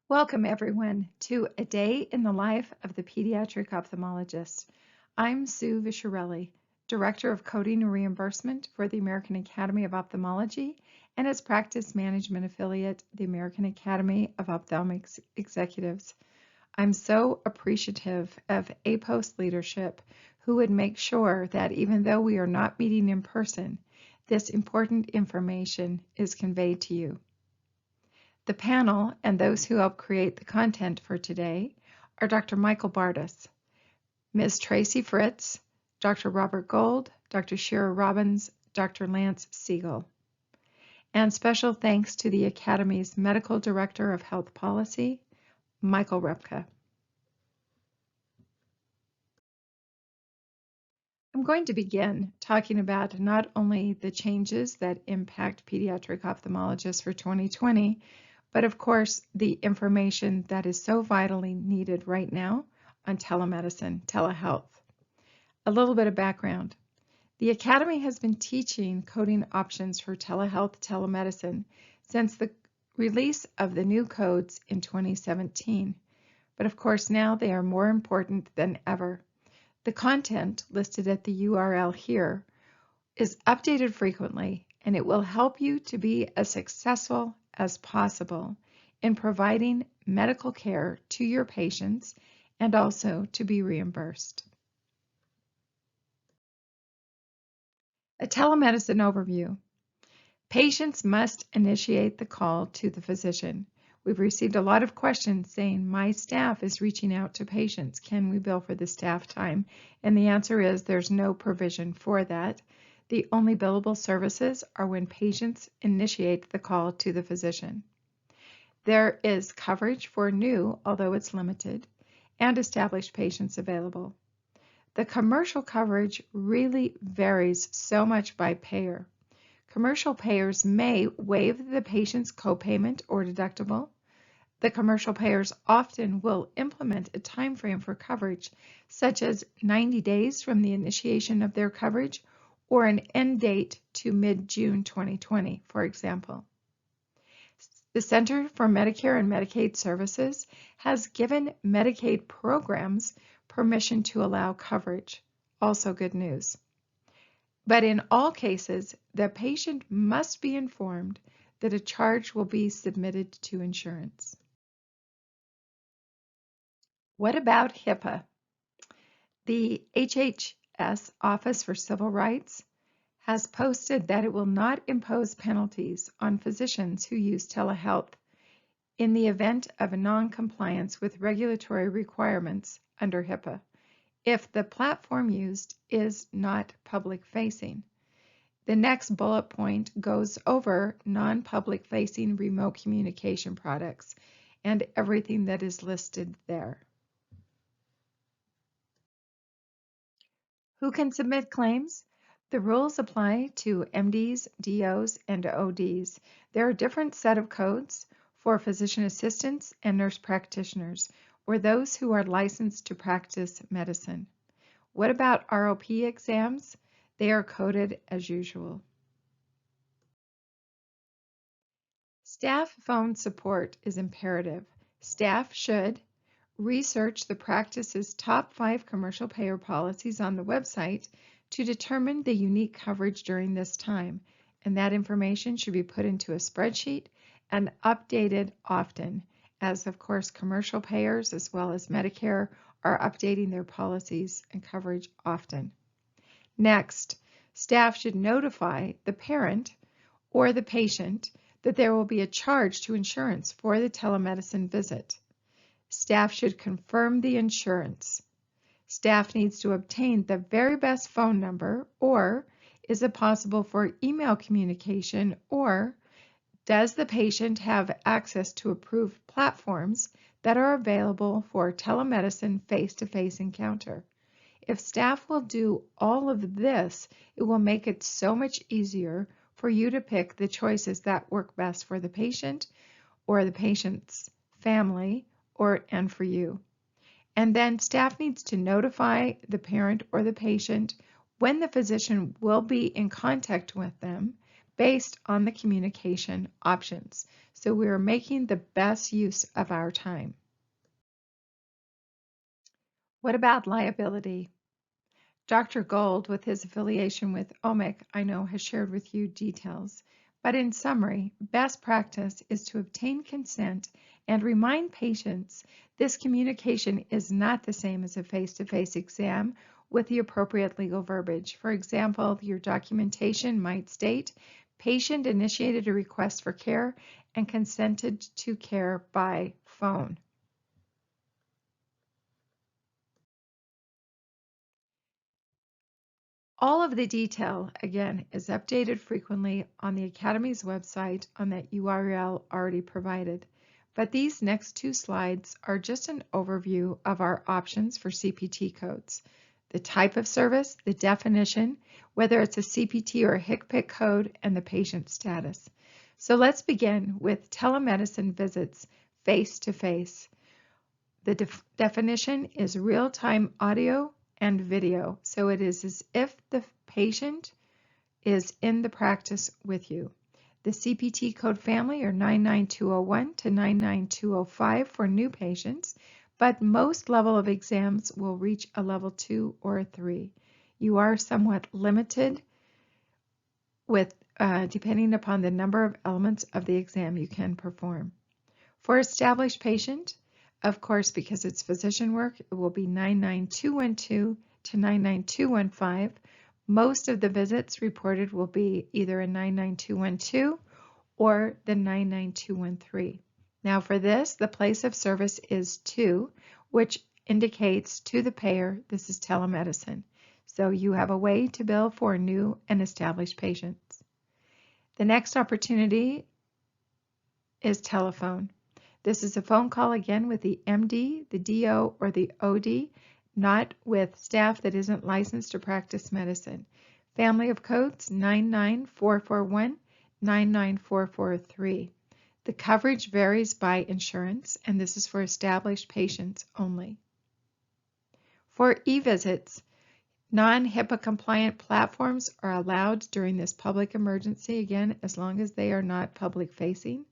Welcome, everyone, to A Day in the Life of the Pediatric Ophthalmologist. I'm Sue Visciarelli, Director of Coding and Reimbursement for the American Academy of Ophthalmology and its practice management affiliate, the American Academy of Ophthalmic Executives. I'm so appreciative of AAPOS leadership who would make sure that even though we are not meeting in person, this important information is conveyed to you. The panel and those who helped create the content for today are Dr. Michael Bardis, Ms. Tracy Fritz, Dr. Robert Gold, Dr. Shira Robbins, Dr. Lance Siegel. And special thanks to the Academy's Medical Director of Health Policy, Michael Repka. I'm going to begin talking about not only the changes that impact pediatric ophthalmologists for 2020, but of course, the information that is so vitally needed right now on telemedicine, telehealth. A little bit of background. The Academy has been teaching coding options for telehealth, telemedicine since the release of the new codes in 2017. But of course, now they are more important than ever. The content listed at the URL here is updated frequently, and it will help you to be as successful as possible in providing medical care to your patients and also to be reimbursed. A telemedicine overview. Patients must initiate the call to the physician. We've received a lot of questions saying, my staff is reaching out to patients. Can we bill for the staff time? And the answer is there's no provision for that. The only billable services are when patients initiate the call to the physician. There is coverage for new, although it's limited, and established patients available. The commercial coverage really varies so much by payer. Commercial payers may waive the patient's copayment or deductible. The commercial payers often will implement a time frame for coverage, such as 90 days from the initiation of their coverage or an end date to mid-June 2020, for example. The Center for Medicare and Medicaid Services has given Medicaid programs permission to allow coverage. Also good news. But in all cases, the patient must be informed that a charge will be submitted to insurance. What about Hipaa? The HHS Office for Civil Rights has posted that it will not impose penalties on physicians who use telehealth in the event of a non-compliance with regulatory requirements under Hipaa if the platform used is not public-facing. The next bullet point goes over non-public facing remote communication products and everything that is listed there. Who can submit claims? The rules apply to MDs, DOs, and ODs. There are a different set of codes for physician assistants and nurse practitioners, or those who are licensed to practice medicine. What about ROP exams? They are coded as usual. Staff phone support is imperative. Staff should research the practice's top 5 commercial payer policies on the website to determine the unique coverage during this time, and that information should be put into a spreadsheet and updated often, as of course commercial payers as well as Medicare are updating their policies and coverage often. Next, staff should notify the parent or the patient that there will be a charge to insurance for the telemedicine visit. Staff should confirm the insurance. Staff needs to obtain the very best phone number, or is it possible for email communication, or does the patient have access to approved platforms that are available for telemedicine face-to-face encounter? If staff will do all of this, it will make it so much easier for you to pick the choices that work best for the patient or the patient's family and for you. And then staff needs to notify the parent or the patient when the physician will be in contact with them based on the communication options. So we are making the best use of our time. What about liability? Dr. Gold, with his affiliation with OMIC, I know has shared with you details. But in summary, best practice is to obtain consent and remind patients this communication is not the same as a face-to-face exam with the appropriate legal verbiage. For example, your documentation might state, patient initiated a request for care and consented to care by phone. All of the detail, again, is updated frequently on the Academy's website on that URL already provided. But these next two slides are just an overview of our options for CPT codes. The type of service, the definition, whether it's a CPT or a HCPC code, and the patient status. So let's begin with telemedicine visits face-to-face. The definition is real-time audio and video. So it is as if the patient is in the practice with you. The CPT code family are 99201 to 99205 for new patients, but most level of exams will reach a level 2 or a 3. You are somewhat limited with depending upon the number of elements of the exam you can perform. For established patient, of course, because it's physician work, it will be 99212 to 99215. Most of the visits reported will be either a 99212 or the 99213. Now for this, the place of service is 2, which indicates to the payer this is telemedicine. So you have a way to bill for new and established patients. The next opportunity is telephone. This is a phone call again with the MD, the DO, or the OD, not with staff that isn't licensed to practice medicine. Family of codes 99441, 99443. The coverage varies by insurance, and this is for established patients only. For e-visits, non-HIPAA compliant platforms are allowed during this public emergency, again, as long as they are not public facing.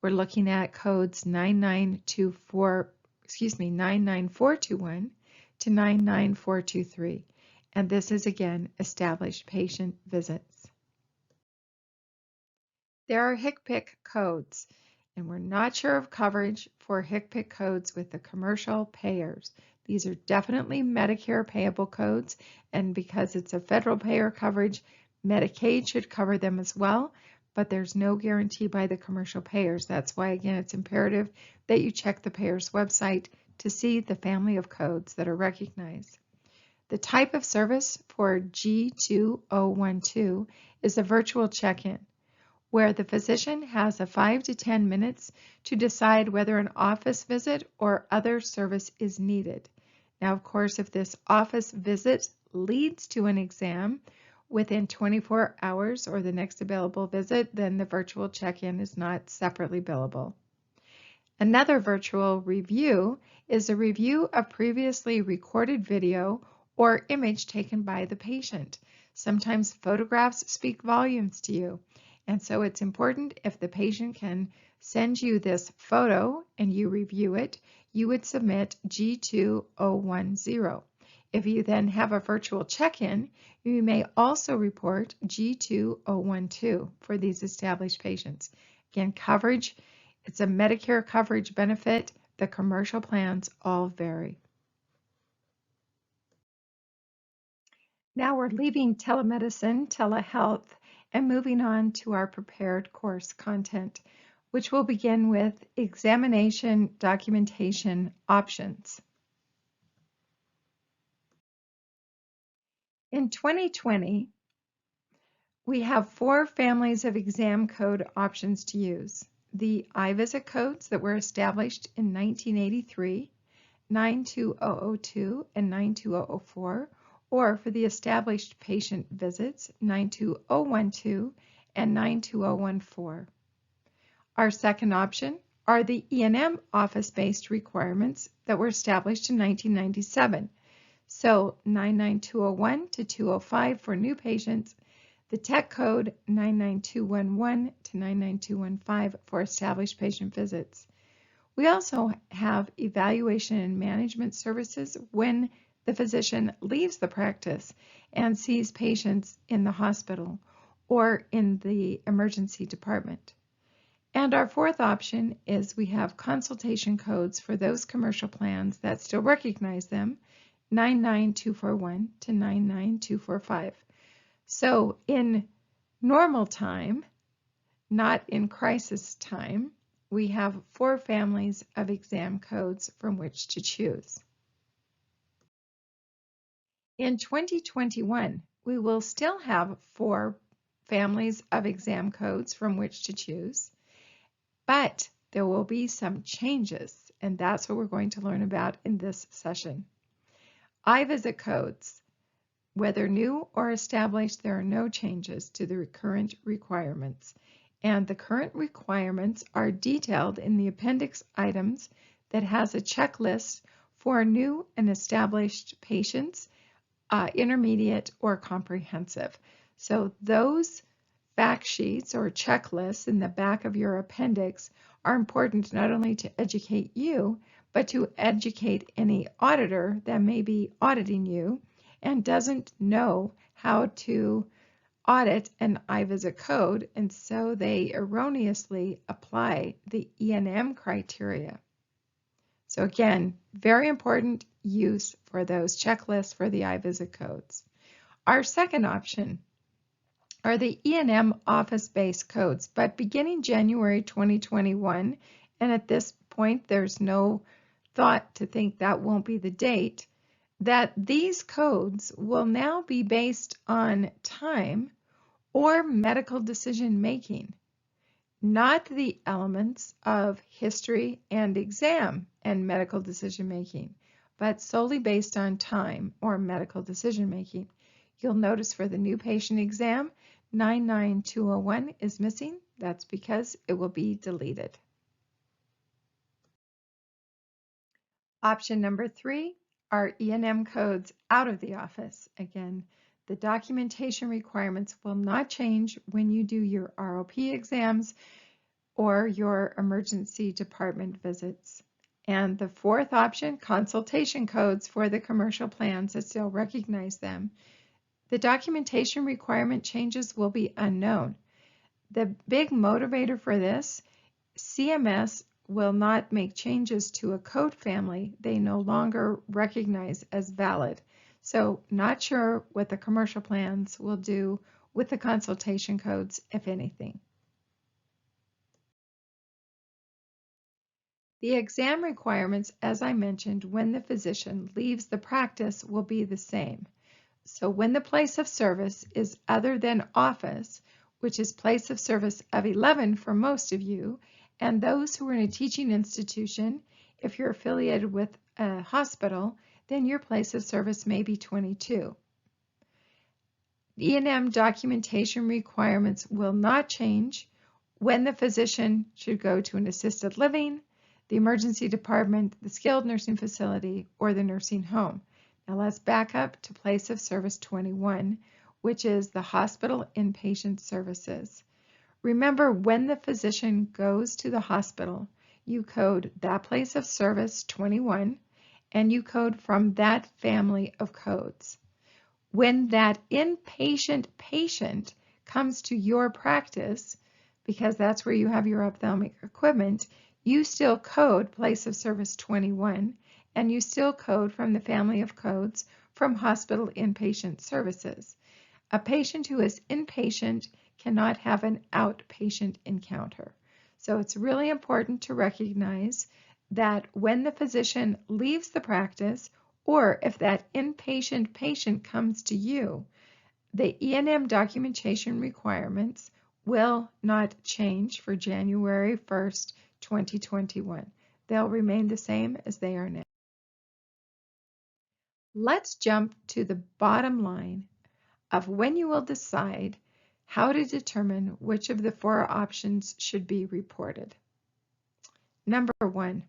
We're looking at codes 99421 to 99423. And this is, again, established patient visits. There are HCPC codes, and we're not sure of coverage for HCPC codes with the commercial payers. These are definitely Medicare payable codes, and because it's a federal payer coverage, Medicaid should cover them as well. But there's no guarantee by the commercial payers. That's why, again, it's imperative that you check the payer's website to see the family of codes that are recognized. The type of service for G2012 is a virtual check-in, where the physician has a 5 to 10 minutes to decide whether an office visit or other service is needed. Now, of course, if this office visit leads to an exam, within 24 hours or the next available visit, then the virtual check-in is not separately billable. Another virtual review is a review of previously recorded video or image taken by the patient. Sometimes photographs speak volumes to you, and so it's important if the patient can send you this photo and you review it, you would submit G2010. If you then have a virtual check-in, you may also report G2012 for these established patients. Again, coverage, it's a Medicare coverage benefit. The commercial plans all vary. Now we're leaving telemedicine, telehealth, and moving on to our prepared course content, which will begin with examination documentation options. In 2020, we have 4 families of exam code options to use. The iVisit codes that were established in 1983, 92002 and 92004, or for the established patient visits, 92012 and 92014. Our second option are the E&M office-based requirements that were established in 1997. So 99201 to 205 for new patients, the tech code 99211 to 99215 for established patient visits. We also have evaluation and management services when the physician leaves the practice and sees patients in the hospital or in the emergency department. And our fourth option is we have consultation codes for those commercial plans that still recognize them, 99241 to 99245. So in normal time, not in crisis time, we have 4 families of exam codes from which to choose. In 2021, we will still have 4 families of exam codes from which to choose, but there will be some changes, and that's what we're going to learn about in this session. iVisit codes. Whether new or established, there are no changes to the current requirements, and the current requirements are detailed in the appendix items that has a checklist for new and established patients, intermediate or comprehensive. So those fact sheets or checklists in the back of your appendix are important not only to educate you, but to educate any auditor that may be auditing you and doesn't know how to audit an iVisit code, and so they erroneously apply the E&M criteria. So again, very important use for those checklists for the iVisit codes. Our second option are the E&M office-based codes, but beginning January 2021, and at this point there's no thought to think that won't be the date, that these codes will now be based on time or medical decision making, not the elements of history and exam and medical decision making, but solely based on time or medical decision making. You'll notice for the new patient exam, 99201 is missing. That's because it will be deleted. Option number 3 are E&M codes out of the office. Again, the documentation requirements will not change when you do your ROP exams or your emergency department visits. And the fourth option, consultation codes for the commercial plans that still recognize them. The documentation requirement changes will be unknown. The big motivator for this, CMS will not make changes to a code family they no longer recognize as valid. So not sure what the commercial plans will do with the consultation codes, if anything. The exam requirements, as I mentioned, when the physician leaves the practice will be the same. So when the place of service is other than office, which is place of service of 11 for most of you, and those who are in a teaching institution, if you're affiliated with a hospital, then your place of service may be 22. E&M documentation requirements will not change when the physician should go to an assisted living, the emergency department, the skilled nursing facility, or the nursing home. Now let's back up to place of service 21, which is the hospital inpatient services. Remember, when the physician goes to the hospital, you code that place of service 21, and you code from that family of codes. When that inpatient patient comes to your practice, because that's where you have your ophthalmic equipment, you still code place of service 21, and you still code from the family of codes from hospital inpatient services. A patient who is inpatient cannot have an outpatient encounter. So it's really important to recognize that when the physician leaves the practice, or if that inpatient patient comes to you, the E&M documentation requirements will not change for January 1st, 2021. They'll remain the same as they are now. Let's jump to the bottom line of when you will decide how to determine which of the 4 options should be reported. Number 1,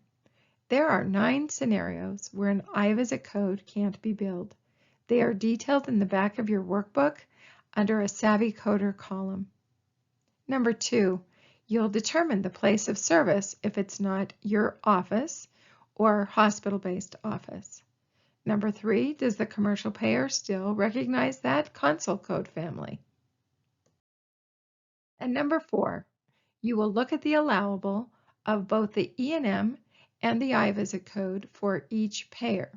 there are 9 scenarios where an iVisit code can't be billed. They are detailed in the back of your workbook. under a Savvy Coder column. Number 2, you'll determine the place of service if it's not your office or hospital-based office. Number 3, does the commercial payer still recognize that consult code family? And number 4, you will look at the allowable of both the E&M and the iVisit code for each payer.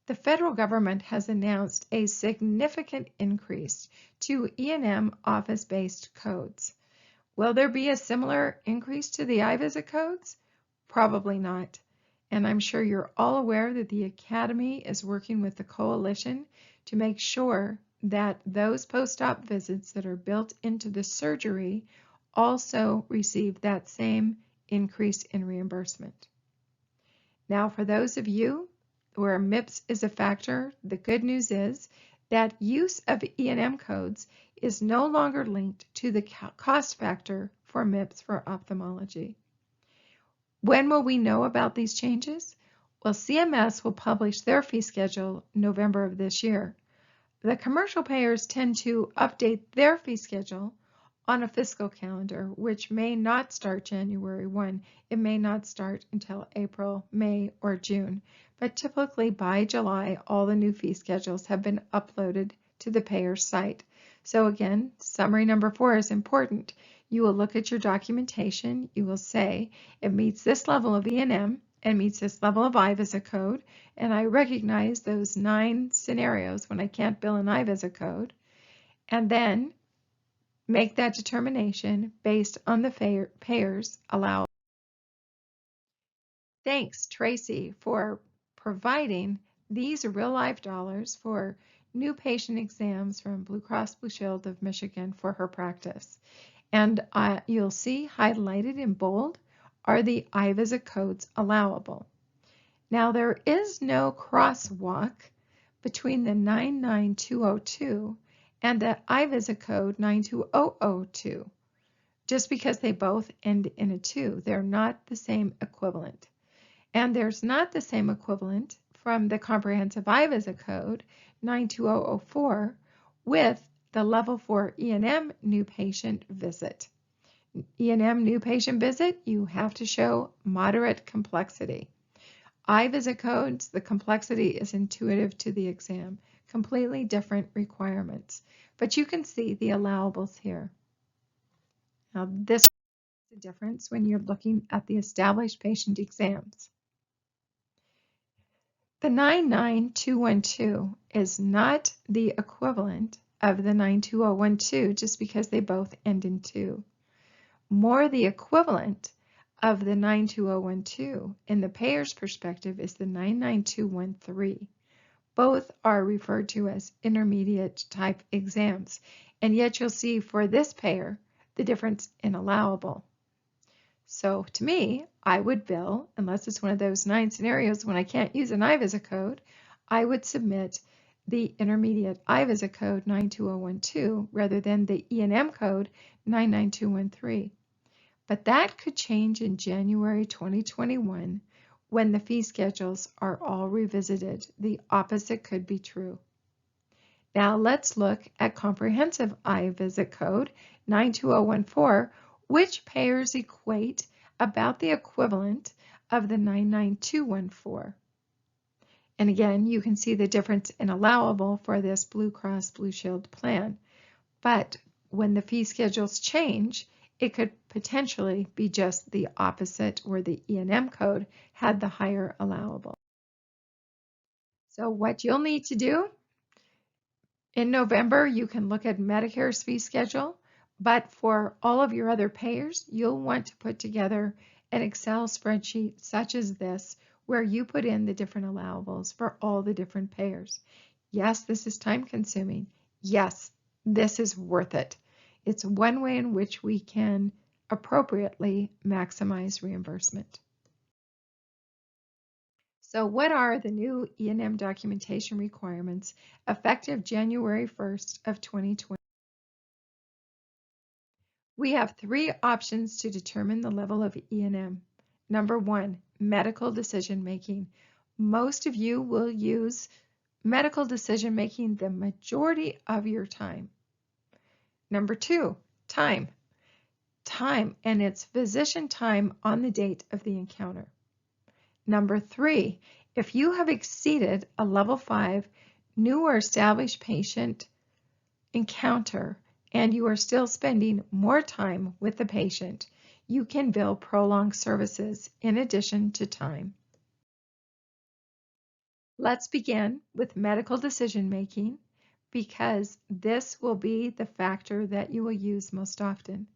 The federal government has announced a significant increase to E&M office-based codes. Will there be a similar increase to the iVisit codes? Probably not. And I'm sure you're all aware that the Academy is working with the coalition to make sure that those post-op visits that are built into the surgery also receive that same increase in reimbursement. Now, for those of you where MIPS is a factor, the good news is that use of E&M codes is no longer linked to the cost factor for MIPS for ophthalmology. When will we know about these changes? Well, CMS will publish their fee schedule November of this year. The commercial payers tend to update their fee schedule on a fiscal calendar, which may not start January 1. It may not start until April, May, or June. But typically by July, all the new fee schedules have been uploaded to the payer's site. So again, summary number 4 is important. You will look at your documentation. You will say, it meets this level of E&M and meets this level of iVisit code, and I recognize those 9 scenarios when I can't bill an iVisit code, and then make that determination based on the payer's allowable. Thanks, Tracy, for providing these real-life dollars for new patient exams from Blue Cross Blue Shield of Michigan for her practice. And you'll see highlighted in bold are the iVisit codes allowable. Now, there is no crosswalk between the 99202 and the iVisit code 92002. Just because they both end in a 2, they're not the same equivalent. And there's not the same equivalent from the comprehensive iVisit code 92004 with the level 4 E&M new patient visit. E&M new patient visit, you have to show moderate complexity. iVisit codes, the complexity is intuitive to the exam, completely different requirements. But you can see the allowables here. Now, this is the difference when you're looking at the established patient exams. The 99212 is not the equivalent of the 92012 just because they both end in 2. More the equivalent of the 92012 in the payer's perspective is the 99213. Both are referred to as intermediate type exams, and yet you'll see for this payer the difference in allowable. So to me, I would bill, unless it's one of those 9 scenarios when I can't use an iVisit code, I would submit the intermediate iVisit code 92012 rather than the E&M code 99213. But that could change in January 2021 when the fee schedules are all revisited. The opposite could be true. Now let's look at comprehensive iVisit code 92014, which payers equate about the equivalent of the 99214. And again, you can see the difference in allowable for this Blue Cross Blue Shield plan. But when the fee schedules change, it could potentially be just the opposite, where the E&M code had the higher allowable. So what you'll need to do, in November, you can look at Medicare's fee schedule, but for all of your other payers, you'll want to put together an Excel spreadsheet such as this, where you put in the different allowables for all the different payers. Yes, this is time consuming. Yes, this is worth it. It's one way in which we can appropriately maximize reimbursement. So what are the new E&M documentation requirements effective January 1st of 2020? We have 3 options to determine the level of E&M. Number 1, medical decision making. Most of you will use medical decision making the majority of your time. Number 2, time. Time and its physician time on the date of the encounter. Number 3, if you have exceeded a level 5 new or established patient encounter and you are still spending more time with the patient, you can bill prolonged services in addition to time. Let's begin with medical decision making because this will be the factor that you will use most often.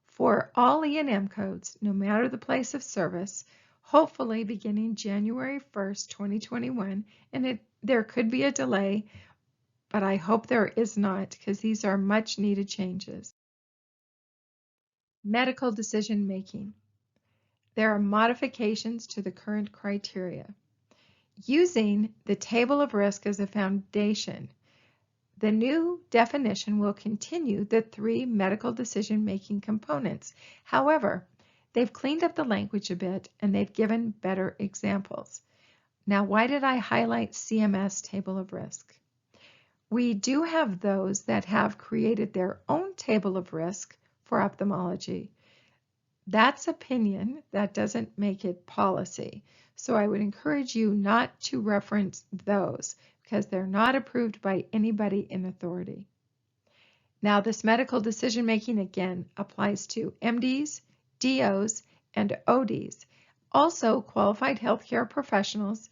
For all E&M codes, no matter the place of service, hopefully beginning January 1st, 2021, and there could be a delay, but I hope there is not because these are much needed changes. Medical decision making. There are modifications to the current criteria. Using the table of risk as a foundation, the new definition will continue the 3 medical decision-making components. However, they've cleaned up the language a bit and they've given better examples. Now, why did I highlight CMS table of risk? We do have those that have created their own table of risk for ophthalmology. That's opinion, that doesn't make it policy. So I would encourage you not to reference those because they're not approved by anybody in authority. Now, this medical decision making again applies to MDs, DOs, and ODs. Also, qualified healthcare professionals.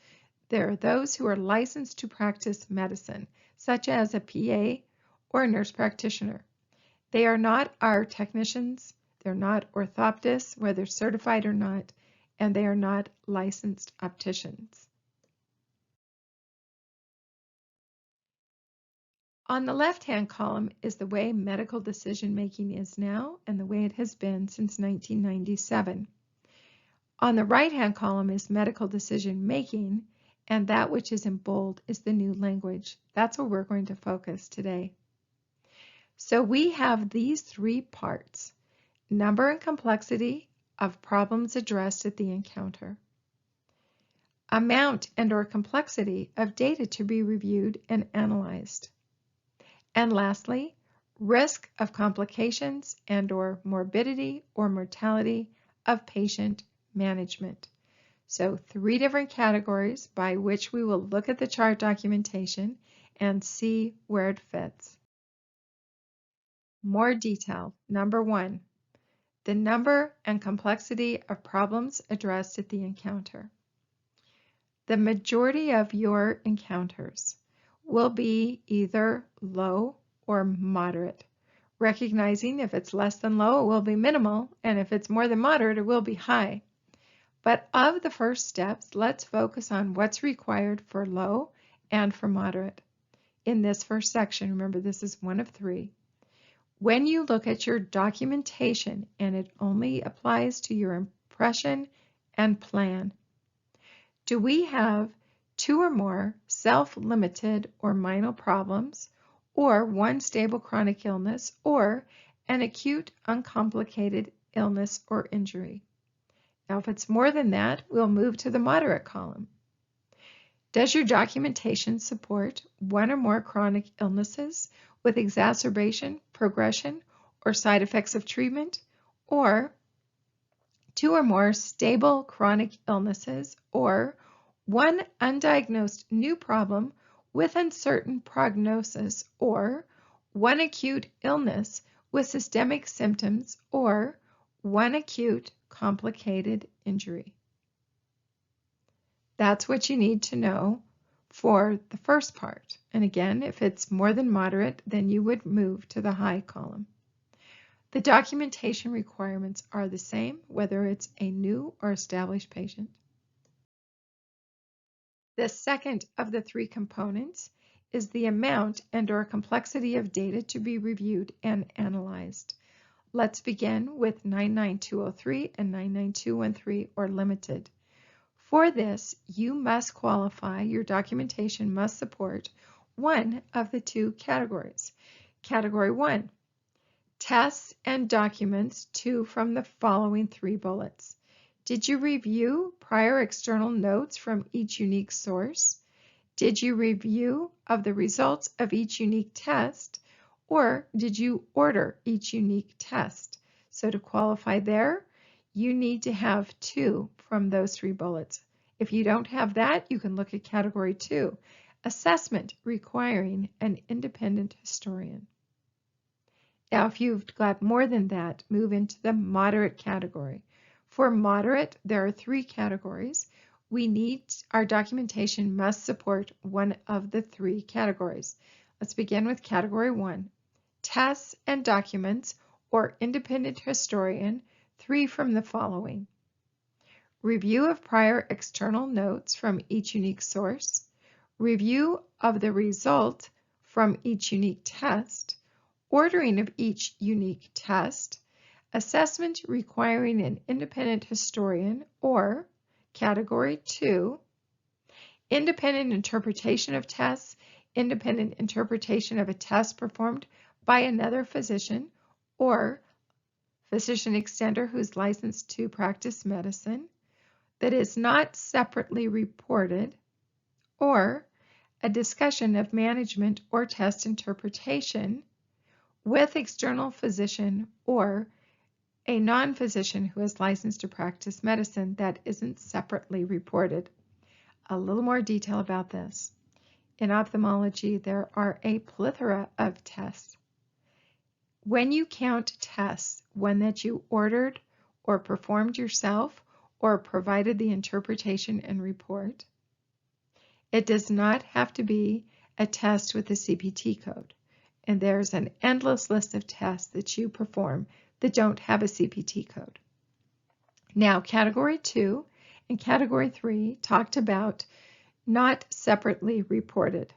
There are those who are licensed to practice medicine, such as a PA or a nurse practitioner. They are not our technicians. They're not orthoptists, whether certified or not, and they are not licensed opticians. On the left-hand column is the way medical decision-making is now and the way it has been since 1997. On the right-hand column is medical decision-making, and that which is in bold is the new language. That's where we're going to focus today. So we have these 3 parts: number and complexity of problems addressed at the encounter, amount and/or complexity of data to be reviewed and analyzed, and lastly, risk of complications and/or morbidity or mortality of patient management. So 3 different categories by which we will look at the chart documentation and see where it fits. More detail. Number 1, the number and complexity of problems addressed at the encounter. The majority of your encounters will be either low or moderate. Recognizing if it's less than low, it will be minimal, and if it's more than moderate, it will be high. But of the first steps, let's focus on what's required for low and for moderate. In this first section, remember this is 1 of 3. When you look at your documentation, and it only applies to your impression and plan, do we have 2 or more self-limited or minor problems, or 1 stable chronic illness, or an acute uncomplicated illness or injury? Now, if it's more than that, we'll move to the moderate column. Does your documentation support 1 or more chronic illnesses with exacerbation, progression, or side effects of treatment, or 2 or more stable chronic illnesses, or 1 undiagnosed new problem with uncertain prognosis, or 1 acute illness with systemic symptoms, or 1 acute complicated injury? That's what you need to know for the first part. And again, if it's more than moderate, then you would move to the high column. The documentation requirements are the same, whether it's a new or established patient. The second of the 3 components is the amount and/or complexity of data to be reviewed and analyzed. Let's begin with 99203 and 99213, or limited. For this, you must qualify, your documentation must support 1 of the 2 categories. Category 1, tests and documents from the following 3 bullets. Did you review prior external notes from each unique source? Did you review of the results of each unique test? Or did you order each unique test? So to qualify there, you need to have 2 from those 3 bullets. If you don't have that, you can look at category 2, assessment requiring an independent historian. Now, if you've got more than that, move into the moderate category. For moderate, there are 3 categories. Our documentation must support one of the 3 categories. Let's begin with category 1, tests and documents or independent historian, 3 from the following: review of prior external notes from each unique source, review of the result from each unique test, ordering of each unique test, assessment requiring an independent historian, or category 2, independent interpretation of tests, independent interpretation of a test performed by another physician or physician extender who's licensed to practice medicine that is not separately reported, or a discussion of management or test interpretation with external physician or a non-physician who is licensed to practice medicine that isn't separately reported. A little more detail about this. In ophthalmology, there are a plethora of tests. When you count tests, one that you ordered or performed yourself or provided the interpretation and report, it does not have to be a test with a CPT code. And there's an endless list of tests that you perform that don't have a CPT code. Now, category 2 and category 3 talked about not separately reported.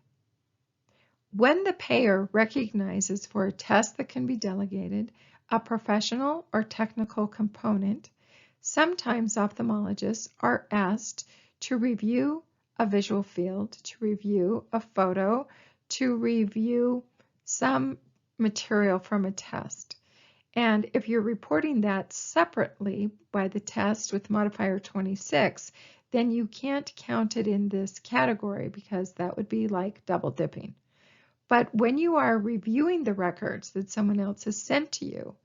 When the payer recognizes for a test that can be delegated a professional or technical component, sometimes ophthalmologists are asked to review a visual field, to review a photo, to review some material from a test. And if you're reporting that separately by the test with modifier 26, then you can't count it in this category because that would be like double dipping. But when you are reviewing the records that someone else has sent to you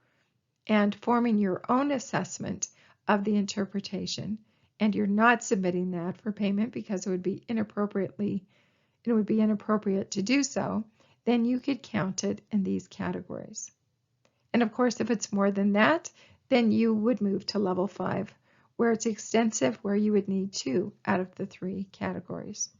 and forming your own assessment of the interpretation, and you're not submitting that for payment because it would be inappropriate to do so, then you could count it in these categories. And of course, if it's more than that, then you would move to level 5, where it's extensive, where you would need 2 out of the 3 categories.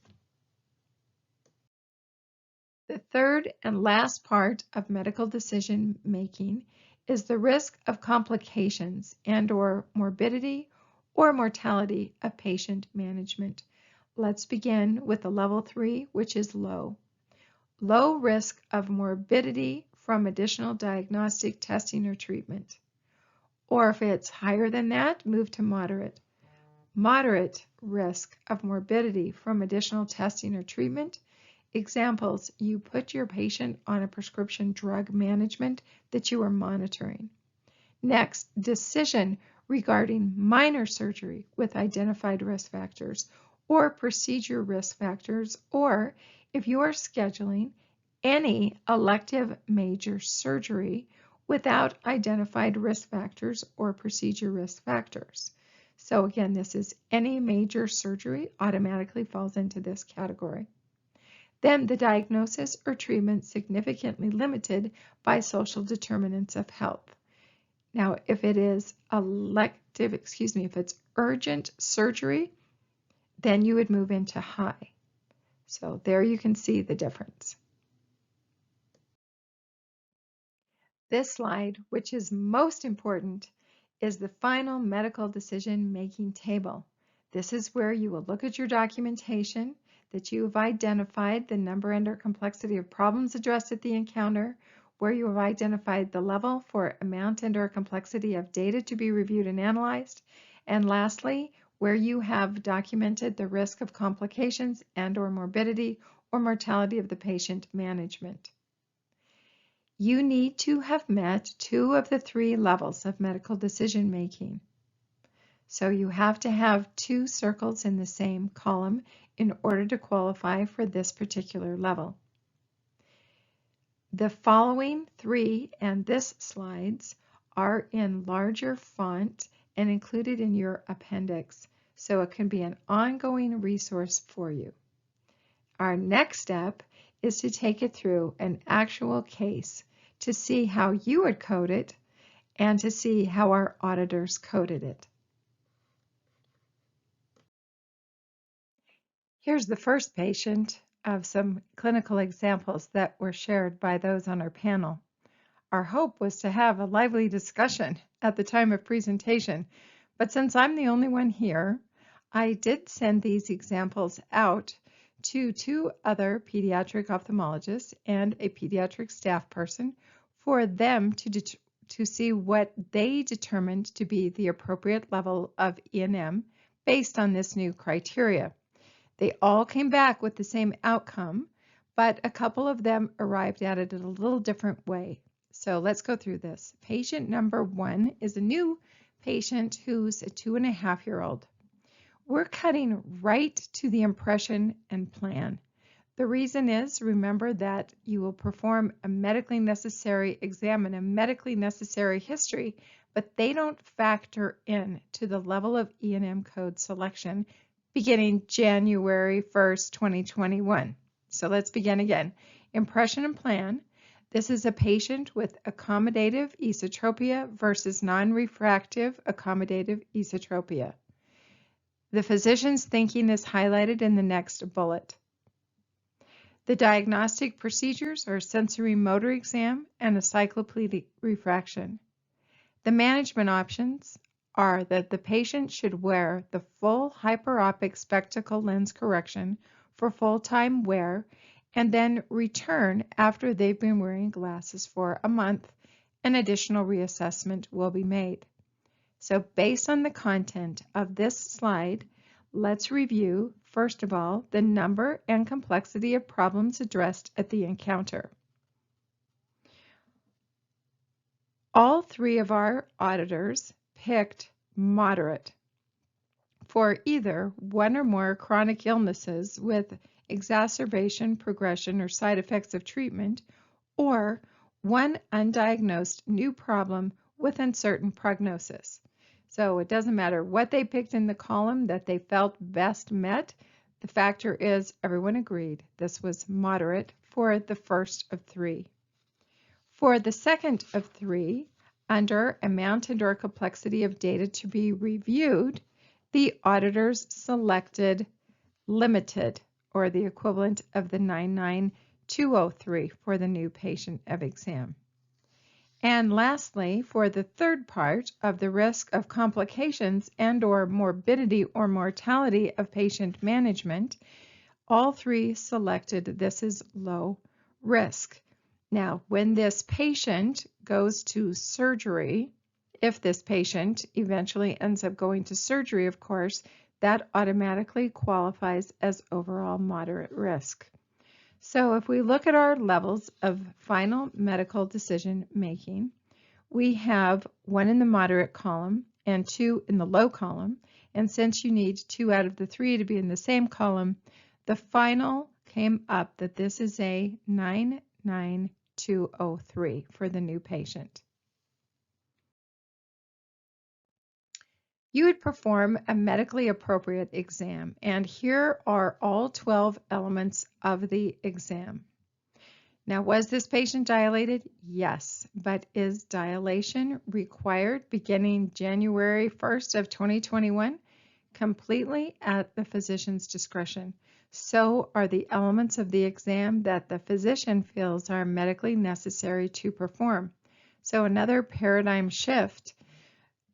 The third and last part of medical decision making is the risk of complications and/or morbidity or mortality of patient management. Let's begin with the level 3, which is low. Low risk of morbidity from additional diagnostic testing or treatment. Or if it's higher than that, move to moderate. Moderate risk of morbidity from additional testing or treatment. Examples: you put your patient on a prescription drug management that you are monitoring. Next, decision regarding minor surgery with identified risk factors or procedure risk factors, or if you are scheduling any elective major surgery without identified risk factors or procedure risk factors. So again, this is any major surgery automatically falls into this category. Then the diagnosis or treatment significantly limited by social determinants of health. Now, if it is if it's urgent surgery, then you would move into high. So there you can see the difference. This slide, which is most important, is the final medical decision-making table. This is where you will look at your documentation, that you have identified the number and/or complexity of problems addressed at the encounter, where you have identified the level for amount and/or complexity of data to be reviewed and analyzed, and lastly, where you have documented the risk of complications and/or morbidity or mortality of the patient management. You need to have met 2 of the 3 levels of medical decision making. So you have to have 2 circles in the same column in order to qualify for this particular level. The following 3 and this slides are in larger font and included in your appendix, so it can be an ongoing resource for you. Our next step is to take it through an actual case to see how you would code it and to see how our auditors coded it. Here's the first patient of some clinical examples that were shared by those on our panel. Our hope was to have a lively discussion at the time of presentation, but since I'm the only one here, I did send these examples out to 2 other pediatric ophthalmologists and a pediatric staff person for them to see what they determined to be the appropriate level of E&M based on this new criteria. They all came back with the same outcome, but a couple of them arrived at it in a little different way. So let's go through this. Patient number 1 is a new patient who's a 2.5-year-old. We're cutting right to the impression and plan. The reason is, remember that you will perform a medically necessary exam and a medically necessary history, but they don't factor in to the level of E&M code selection beginning January 1st, 2021. So let's begin again. Impression and plan. This is a patient with accommodative esotropia versus non-refractive accommodative esotropia. The physician's thinking is highlighted in the next bullet. The diagnostic procedures are sensory motor exam and a cycloplegic refraction. The management options are that the patient should wear the full hyperopic spectacle lens correction for full-time wear and then return after they've been wearing glasses for a month. An additional reassessment will be made. So based on the content of this slide, let's review, first of all, the number and complexity of problems addressed at the encounter. All 3 of our auditors picked moderate for either 1 or more chronic illnesses with exacerbation, progression, or side effects of treatment, or 1 undiagnosed new problem with uncertain prognosis. So it doesn't matter what they picked in the column that they felt best met. The factor is everyone agreed this was moderate for the first of 3. For the second of 3, under amount and or complexity of data to be reviewed, the auditors selected limited, or the equivalent of the 99203 for the new patient of exam. And lastly, for the third part of the risk of complications and or morbidity or mortality of patient management, all 3 selected this is low risk. Now, when this patient goes to surgery, if this patient eventually ends up going to surgery, of course, that automatically qualifies as overall moderate risk. So if we look at our levels of final medical decision making, we have 1 in the moderate column and 2 in the low column. And since you need 2 out of the 3 to be in the same column, the final came up that this is a 99203 for the new patient. You would perform a medically appropriate exam, and here are all 12 elements of the exam. Now, was this patient dilated? Yes, but is dilation required beginning January 1st of 2021? Completely at the physician's discretion. So are the elements of the exam that the physician feels are medically necessary to perform. So another paradigm shift.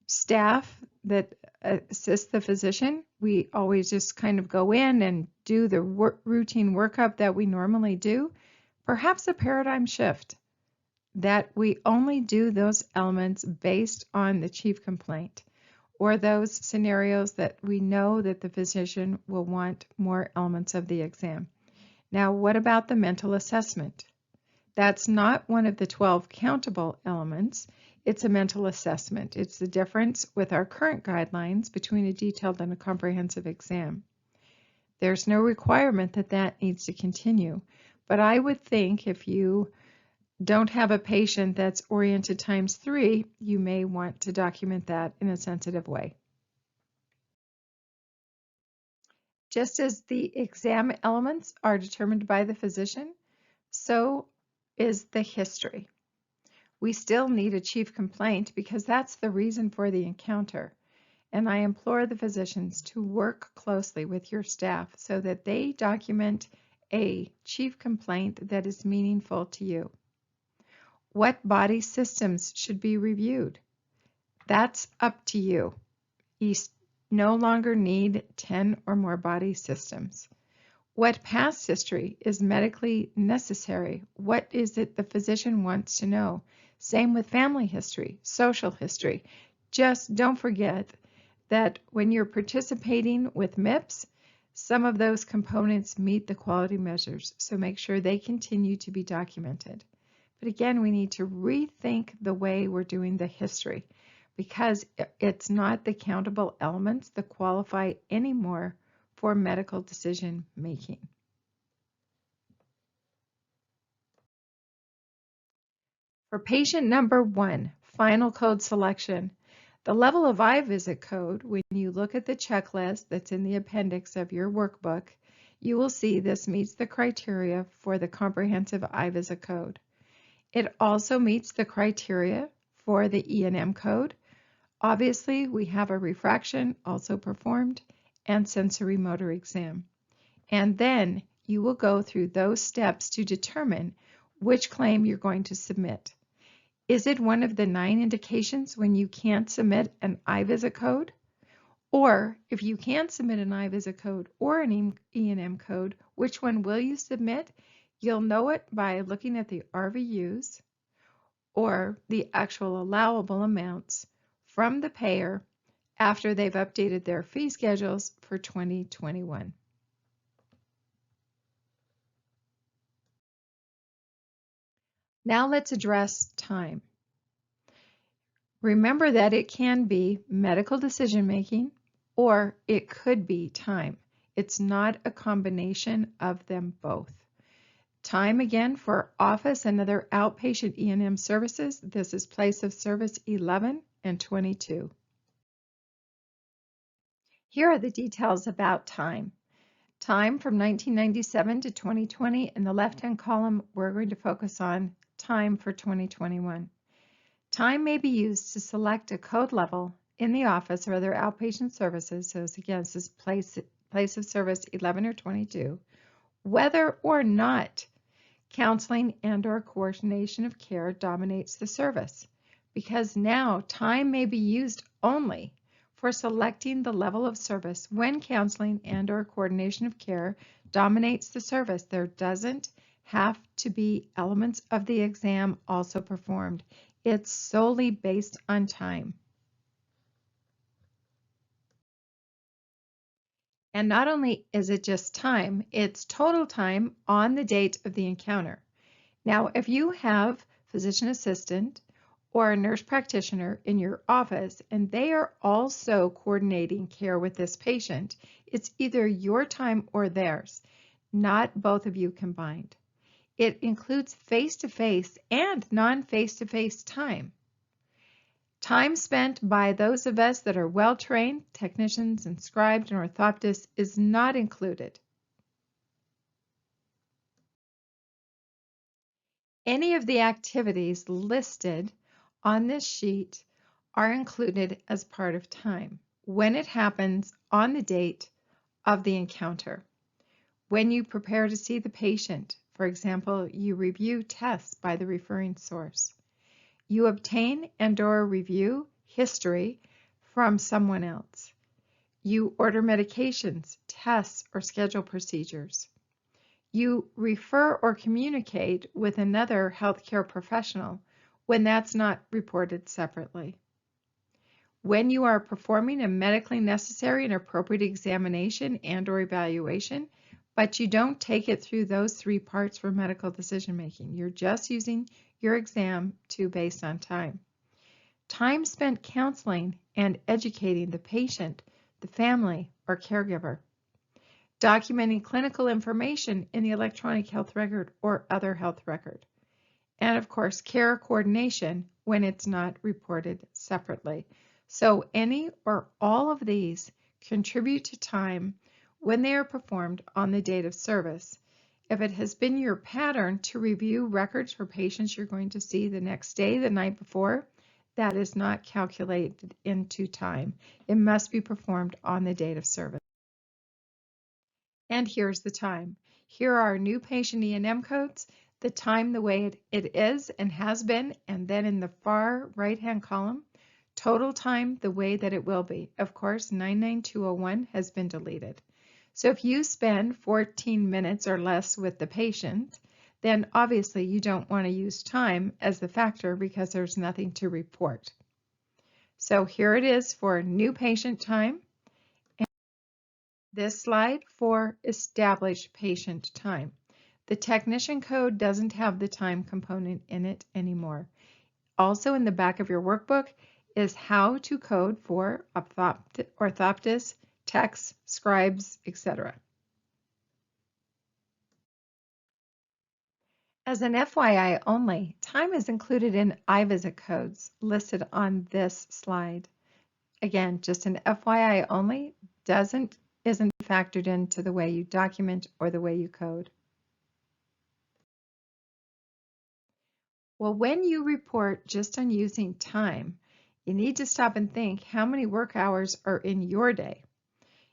Staff that assist the physician, we always just kind of go in and do the routine workup that we normally do. Perhaps a paradigm shift that we only do those elements based on the chief complaint or those scenarios that we know that the physician will want more elements of the exam. Now, what about the mental assessment? That's not one of the 12 countable elements. It's a mental assessment. It's the difference with our current guidelines between a detailed and a comprehensive exam. There's no requirement that that needs to continue, but I would think if you don't have a patient that's oriented times 3, you may want to document that in a sensitive way. Just as the exam elements are determined by the physician, so is the history. We still need a chief complaint because that's the reason for the encounter. And I implore the physicians to work closely with your staff so that they document a chief complaint that is meaningful to you. What body systems should be reviewed? That's up to you. You no longer need 10 or more body systems. What past history is medically necessary? What is it the physician wants to know? Same with family history, social history. Just don't forget that when you're participating with MIPS, some of those components meet the quality measures, so make sure they continue to be documented. But again, we need to rethink the way we're doing the history because it's not the countable elements that qualify anymore for medical decision making. For patient number 1, final code selection, the level of eye visit code, when you look at the checklist that's in the appendix of your workbook, you will see this meets the criteria for the comprehensive eye visit code. It also meets the criteria for the E&M code. Obviously, we have a refraction also performed and sensory motor exam. And then you will go through those steps to determine which claim you're going to submit. Is it one of the 9 indications when you can't submit an eye visit code? Or if you can't submit an eye visit code or an E&M code, which one will you submit? You'll know it by looking at the RVUs or the actual allowable amounts from the payer after they've updated their fee schedules for 2021. Now let's address time. Remember that it can be medical decision making or it could be time. It's not a combination of them both. Time again for office and other outpatient E&M services. This is place of service 11 and 22. Here are the details about time. Time from 1997 to 2020. In the left-hand column, we're going to focus on time for 2021. Time may be used to select a code level in the office or other outpatient services. So again, this is place of service 11 or 22. Whether or not counseling and/or coordination of care dominates the service, because now time may be used only for selecting the level of service when counseling and/or coordination of care dominates the service. There doesn't have to be elements of the exam also performed. It's solely based on time. And not only is it just time, it's total time on the date of the encounter. Now, if you have physician assistant or a nurse practitioner in your office and they are also coordinating care with this patient, it's either your time or theirs, not both of you combined. It includes face-to-face and non-face-to-face time. Time spent by those of us that are well-trained, technicians and scribes and orthoptists, is not included. Any of the activities listed on this sheet are included as part of time when it happens on the date of the encounter. When you prepare to see the patient, for example, you review tests by the referring source. You obtain and/or review history from someone else. You order medications, tests, or schedule procedures. You refer or communicate with another healthcare professional when that's not reported separately. When you are performing a medically necessary and appropriate examination and/or evaluation, but you don't take it through those 3 parts for medical decision making. You're just using your exam based on time. Time spent counseling and educating the patient, the family, or caregiver. Documenting clinical information in the electronic health record or other health record. and of course care coordination when it's not reported separately. So any or all of these contribute to time when they are performed on the date of service. If it has been your pattern to review records for patients you're going to see the next day, the night before, that is not calculated into time. It must be performed on the date of service. And here's the time. Here are new patient E&M codes, the time the way it is and has been, and then in the far right-hand column, total time the way that it will be. Of course, 99201 has been deleted. So if you spend 14 minutes or less with the patient, then obviously you don't want to use time as the factor because there's nothing to report. So here it is for new patient time. And this slide for established patient time. The technician code doesn't have the time component in it anymore. Also in the back of your workbook is how to code for orthoptists, techs, scribes, etc. As an FYI only, time is included in iVisit codes listed on this slide. Again, just an FYI only, isn't factored into the way you document or the way you code. Well, when you report just on using time, you need to stop and think how many work hours are in your day.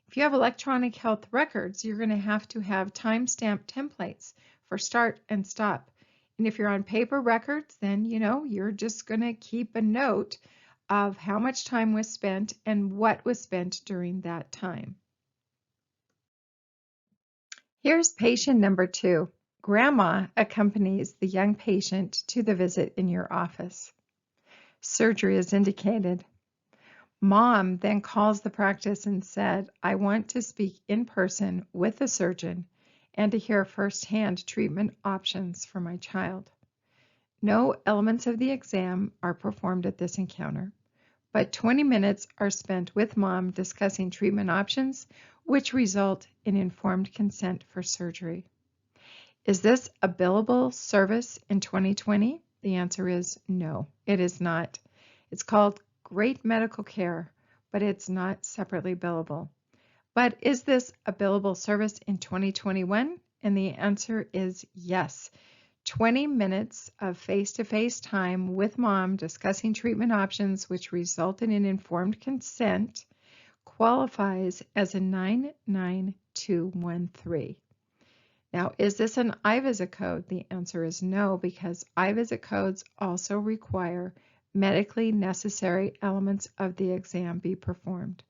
If you have electronic health records, you're going to have timestamp templates for start and stop. And if you're on paper records, then you're just going to keep a note of how much time was spent and what was spent during that time. Here's patient number 2. Grandma accompanies the young patient to the visit in your office. Surgery is indicated. Mom then calls the practice and said, I want to speak in person with the surgeon and to hear firsthand treatment options for my child. No elements of the exam are performed at this encounter, but 20 minutes are spent with mom discussing treatment options, which result in informed consent for surgery. Is this a billable service in 2020? The answer is no, it is not. It's called great medical care, but it's not separately billable. But is this a billable service in 2021? And the answer is yes. 20 minutes of face-to-face time with mom discussing treatment options which resulted in informed consent qualifies as a 99213. Now, is this an iVisit code? The answer is no, because iVisit codes also require medically necessary elements of the exam be performed.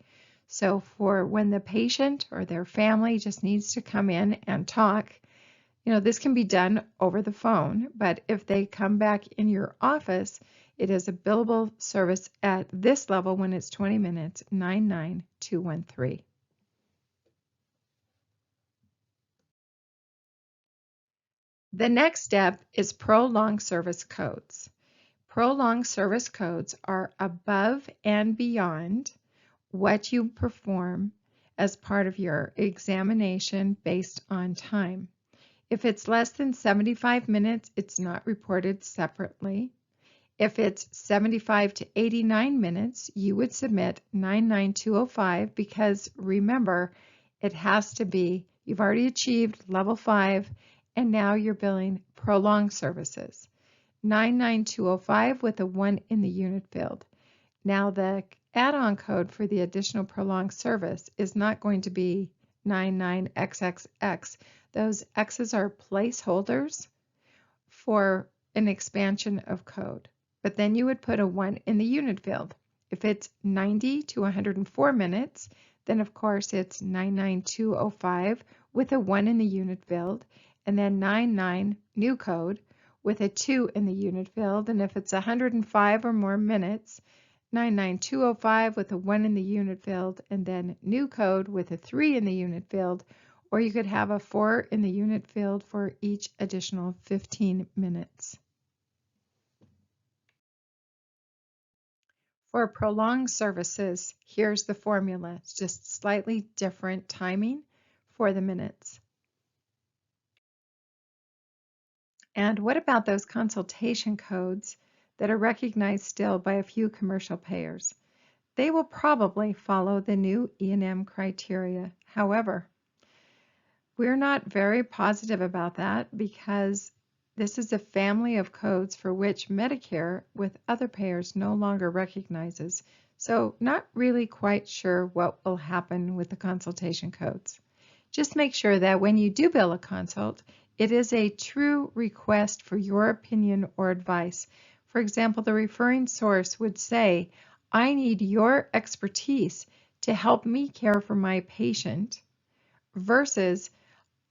So for when the patient or their family just needs to come in and talk, this can be done over the phone, but if they come back in your office, it is a billable service at this level when it's 20 minutes, 99213. The next step is prolonged service codes. Prolonged service codes are above and beyond what you perform as part of your examination based on time. If it's less than 75 minutes, it's not reported separately. If it's 75 to 89 minutes, you would submit 99205 because remember, it has to be, you've already achieved level 5 and now you're billing prolonged services. 99205 with a 1 in the unit field. Now the add-on code for the additional prolonged service is not going to be 99XXX. Those X's are placeholders for an expansion of code. But then you would put a 1 in the unit field. If it's 90 to 104 minutes, then of course it's 99205 with a 1 in the unit field, and then 99 new code with a 2 in the unit field. And if it's 105 or more minutes, 99205 with a 1 in the unit field, and then new code with a 3 in the unit field, or you could have a 4 in the unit field for each additional 15 minutes. For prolonged services, here's the formula. It's just slightly different timing for the minutes. And what about those consultation codes that are recognized still by a few commercial payers? They will probably follow the new E&M criteria. However, we're not very positive about that because this is a family of codes for which Medicare with other payers no longer recognizes. So not really quite sure what will happen with the consultation codes. Just make sure that when you do bill a consult, it is a true request for your opinion or advice. For example, the referring source would say, I need your expertise to help me care for my patient, versus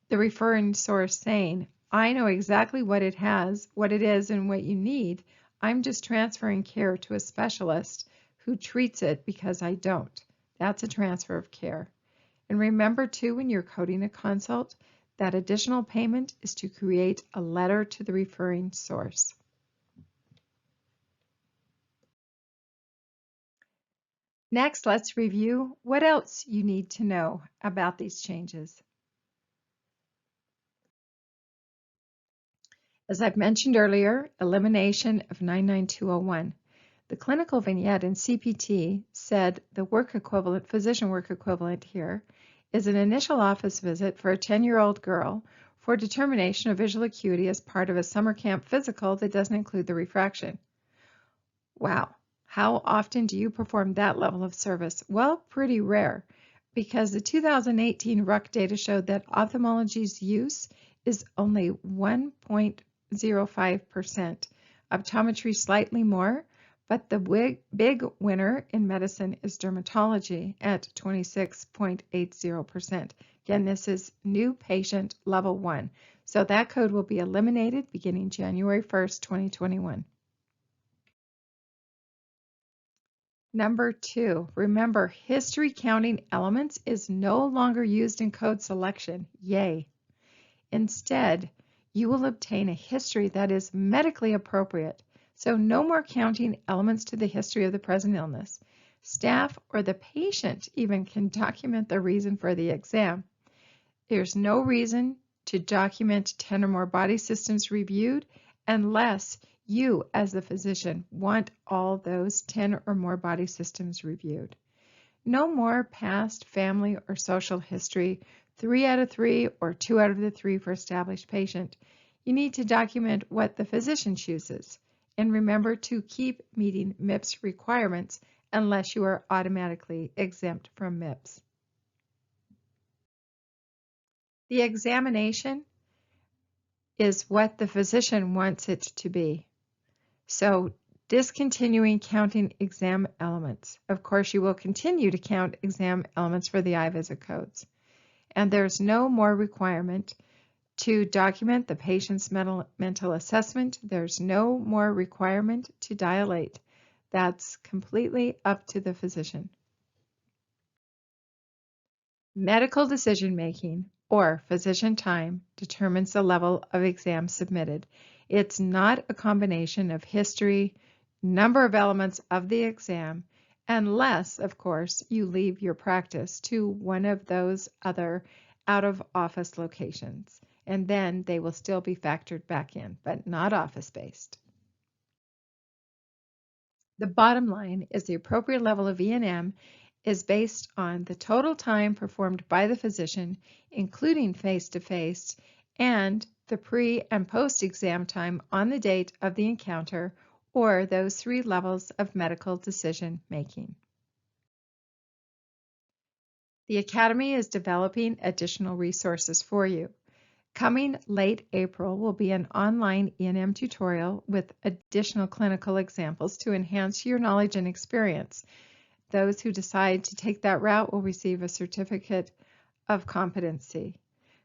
the referring source saying, I know exactly what it is, and what you need. I'm just transferring care to a specialist who treats it because I don't. That's a transfer of care. And remember too, when you're coding a consult, that additional payment is to create a letter to the referring source. Next, let's review what else you need to know about these changes. As I've mentioned earlier, elimination of 99201. The clinical vignette in CPT said the work equivalent, physician work equivalent here, is an initial office visit for a 10-year-old girl for determination of visual acuity as part of a summer camp physical that doesn't include the refraction. Wow, how often do you perform that level of service? Well, pretty rare, because the 2018 RUC data showed that ophthalmology's use is only 1.05%. Optometry slightly more, but the big winner in medicine is dermatology at 26.80%. Again, this is new patient level 1. So that code will be eliminated beginning January 1st, 2021. Number 2, remember, history counting elements is no longer used in code selection. Yay! Instead, you will obtain a history that is medically appropriate. So no more counting elements to the history of the present illness. Staff or the patient even can document the reason for the exam. There's no reason to document 10 or more body systems reviewed unless you, as the physician, want all those 10 or more body systems reviewed. No more past family or social history, 3 out of 3 or 2 out of the 3 for established patient. You need to document what the physician chooses. And remember to keep meeting MIPS requirements unless you are automatically exempt from MIPS. The examination is what the physician wants it to be. So discontinuing counting exam elements. Of course, you will continue to count exam elements for the iVisit codes. And there's no more requirement to document the patient's mental assessment. There's no more requirement to dilate. That's completely up to the physician. Medical decision-making, or physician time, determines the level of exam submitted. It's not a combination of history, number of elements of the exam, unless, of course, you leave your practice to one of those other out-of-office locations, and then they will still be factored back in, but not office-based. The bottom line is the appropriate level of E&M is based on the total time performed by the physician, including face-to-face, and the pre- and post-exam time on the date of the encounter, or those 3 levels of medical decision making. The Academy is developing additional resources for you. Coming late April will be an online E&M tutorial with additional clinical examples to enhance your knowledge and experience. Those who decide to take that route will receive a certificate of competency.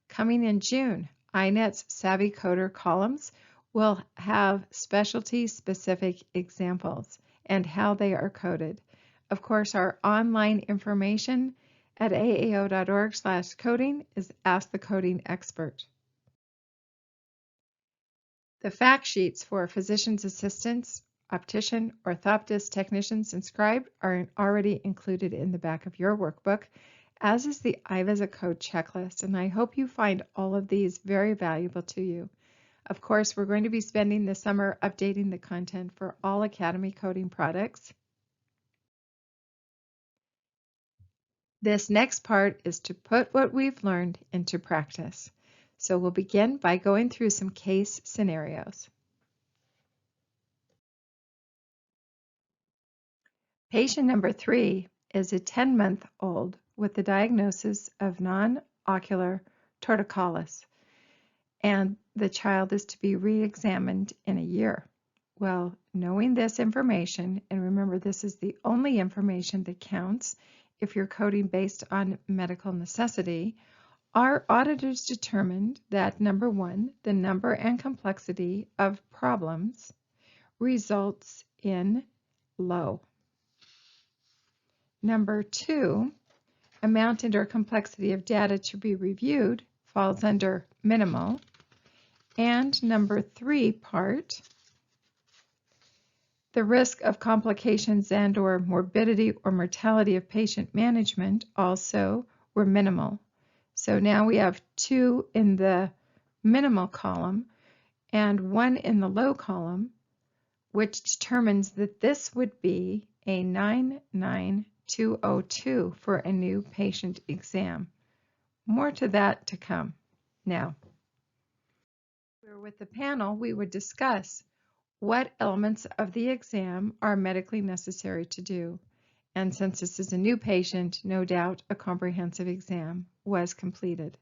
Coming in June, iNet's Savvy Coder columns will have specialty-specific examples and how they are coded. Of course, our online information at aao.org/coding is Ask the Coding Expert. The fact sheets for physician's assistants, optician, orthoptist, technicians, and scribe are already included in the back of your workbook, as is the iVisit code checklist, and I hope you find all of these very valuable to you. Of course, we're going to be spending the summer updating the content for all Academy coding products. This next part is to put what we've learned into practice. So we'll begin by going through some case scenarios. Patient number 3 is a 10-month-old with the diagnosis of non-ocular torticollis, and the child is to be re-examined in a year. Well, knowing this information, and remember this is the only information that counts if you're coding based on medical necessity, our auditors determined that number 1, the number and complexity of problems results in low. Number 2, amount and or complexity of data to be reviewed falls under minimal. And number 3 part, the risk of complications and or morbidity or mortality of patient management also were minimal. So now we have 2 in the minimal column and 1 in the low column, which determines that this would be a 99202 for a new patient exam. More to that to come. Now, if we were with the panel, we would discuss what elements of the exam are medically necessary to do. And since this is a new patient, no doubt a comprehensive exam was completed.